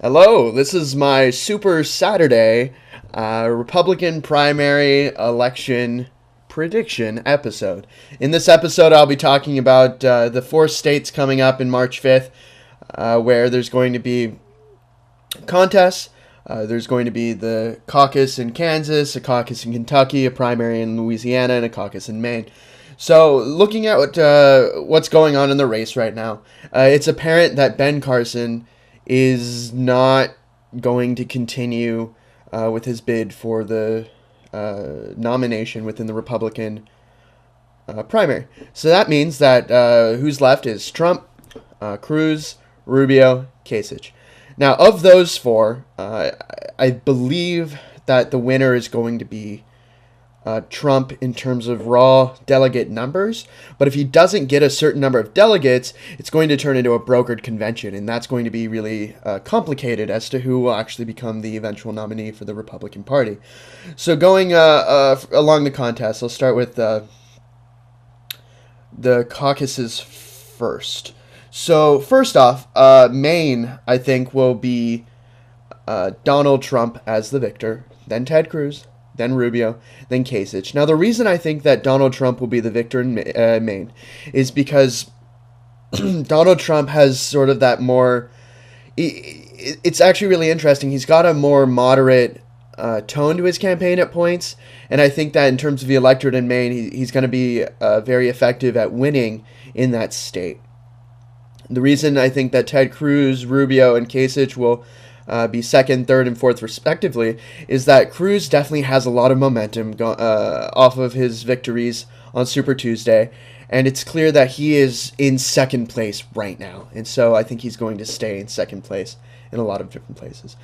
Hello, this is my Super Saturday Republican primary election prediction episode. In this episode, I'll be talking about the 4 states coming up in March 5th, where there's going to be contests. There's going to be the caucus in Kansas, a caucus in Kentucky, a primary in Louisiana, and a caucus in Maine. So, looking at what's going on in the race right now, it's apparent that Ben Carson is not going to continue with his bid for the nomination within the Republican primary. So that means that who's left is Trump, Cruz, Rubio, Kasich. Now, of those four, I believe that the winner is going to be Trump in terms of raw delegate numbers. But if he doesn't get a certain number of delegates, it's going to turn into a brokered convention, and that's going to be really complicated as to who will actually become the eventual nominee for the Republican Party. So going along the contest, I'll start with the caucuses first. So first off, Maine, I think, will be Donald Trump as the victor, then Ted Cruz, then Rubio, then Kasich. Now, the reason I think that Donald Trump will be the victor in Maine is because Donald Trump has sort of that more... It's actually really interesting. He's got a more moderate tone to his campaign at points, and I think that in terms of the electorate in Maine, he's going to be very effective at winning in that state. The reason I think that Ted Cruz, Rubio, and Kasich will be second, third, and fourth respectively is that Cruz definitely has a lot of momentum off of his victories on Super Tuesday, and it's clear that he is in second place right now, and so I think he's going to stay in second place in a lot of different places.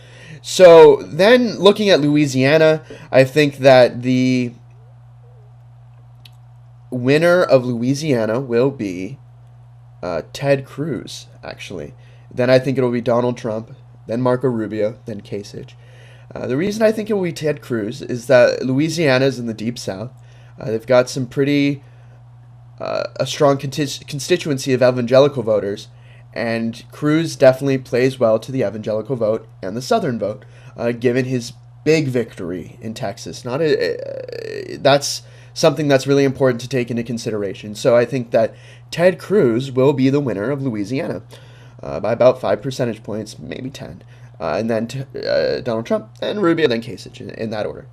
So then looking at Louisiana, I think that the winner of Louisiana will be Ted Cruz, actually. Then I think it'll be Donald Trump, then Marco Rubio, then Kasich. The reason I think it will be Ted Cruz is that Louisiana is in the Deep South. They've got some pretty a strong constituency of evangelical voters, and Cruz definitely plays well to the evangelical vote and the Southern vote, given his big victory in Texas. That's something that's really important to take into consideration. So I think that Ted Cruz will be the winner of Louisiana by about 5 percentage points, maybe 10. And then Donald Trump, and Rubio, then Kasich, in that order.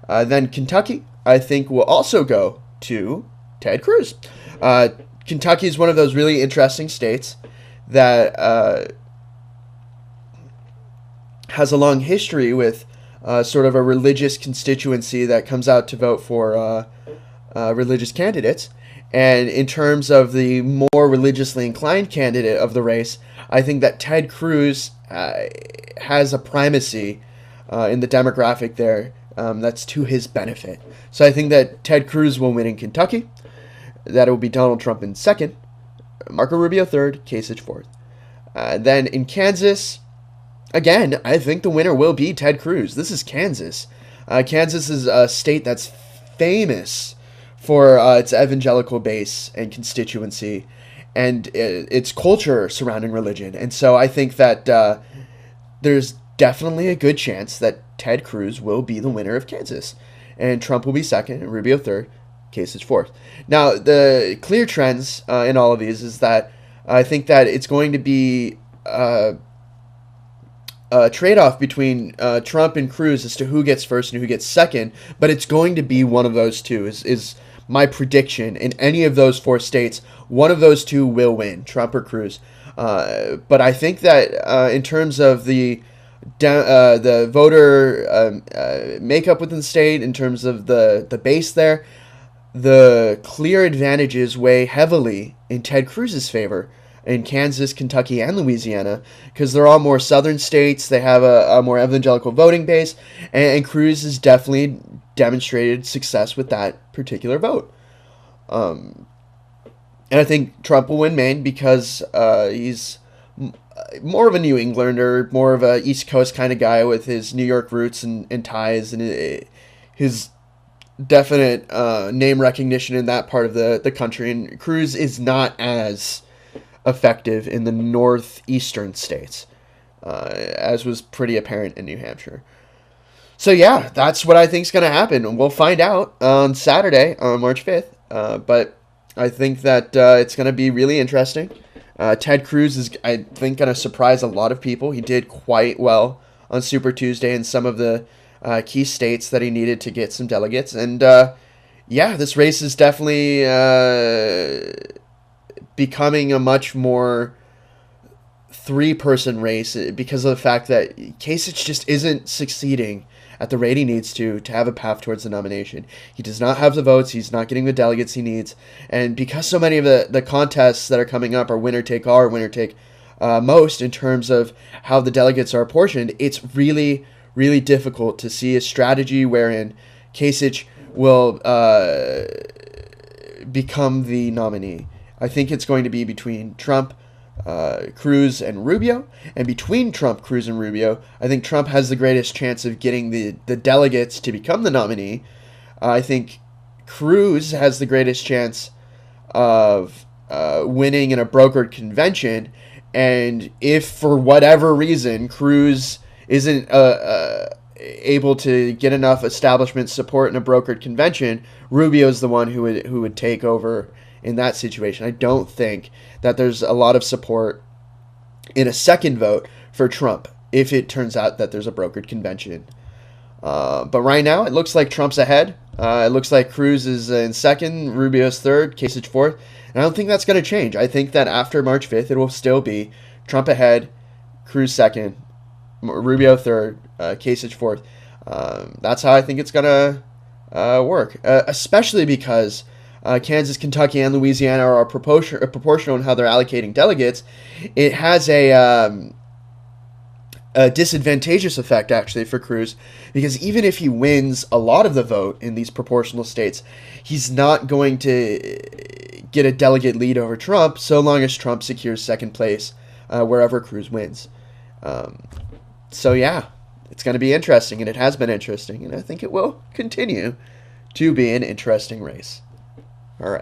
Then Kentucky, I think, will also go to Ted Cruz. Kentucky is one of those really interesting states that has a long history with sort of a religious constituency that comes out to vote for religious candidates. And in terms of the more religiously inclined candidate of the race, I think that Ted Cruz has a primacy in the demographic there that's to his benefit. So I think that Ted Cruz will win in Kentucky. That it will be Donald Trump in second, Marco Rubio third, Kasich fourth. Then in Kansas, again, I think the winner will be Ted Cruz. This is Kansas. Kansas is a state that's famous for its evangelical base and constituency and its culture surrounding religion. And so I think that there's definitely a good chance that Ted Cruz will be the winner of Kansas. And Trump will be second, and Rubio third, Kasich fourth. Now, the clear trends in all of these is that I think that it's going to be a trade-off between Trump and Cruz as to who gets first and who gets second, but it's going to be one of those two, is my prediction. In any of those 4 states, one of those two will win, Trump or Cruz. But I think that in terms of the voter makeup within the state, in terms of the base there, the clear advantages weigh heavily in Ted Cruz's favor in Kansas, Kentucky, and Louisiana, because they're all more southern states. They have a more evangelical voting base, and Cruz has definitely demonstrated success with that particular vote. And I think Trump will win Maine because he's more of a New Englander, more of a East Coast kind of guy with his New York roots and ties, and his definite name recognition in that part of the country. And Cruz is not as effective in the northeastern states. as was pretty apparent in New Hampshire. So yeah, that's what I think is going to happen. We'll find out on Saturday, on March 5th. But I think that it's going to be really interesting. Ted Cruz is, I think, going to surprise a lot of people. He did quite well on Super Tuesday in some of the key states that he needed to get some delegates. And yeah, this race is definitely becoming a much more three-person race because of the fact that Kasich just isn't succeeding at the rate he needs to have a path towards the nomination. He does not have the votes. He's not getting the delegates he needs. And because so many of the contests that are coming up are winner take all or winner take most in terms of how the delegates are apportioned, it's really, really difficult to see a strategy wherein Kasich will become the nominee. I think it's going to be between Trump, Cruz, and Rubio. And between Trump, Cruz, and Rubio, I think Trump has the greatest chance of getting the delegates to become the nominee. I think Cruz has the greatest chance of winning in a brokered convention. And if for whatever reason Cruz isn't able to get enough establishment support in a brokered convention, Rubio is the one who would take over in that situation. I don't think that there's a lot of support in a second vote for Trump if it turns out that there's a brokered convention. But right now, it looks like Trump's ahead. It looks like Cruz is in second, Rubio's third, Kasich fourth. And I don't think that's going to change. I think that after March 5th, it will still be Trump ahead, Cruz second, Rubio third, Kasich fourth. That's how I think it's going to work, especially because Kansas, Kentucky, and Louisiana are proportional in how they're allocating delegates. It has a disadvantageous effect, actually, for Cruz, because even if he wins a lot of the vote in these proportional states, he's not going to get a delegate lead over Trump so long as Trump secures second place wherever Cruz wins. So yeah, it's going to be interesting, and it has been interesting, and I think it will continue to be an interesting race. All right.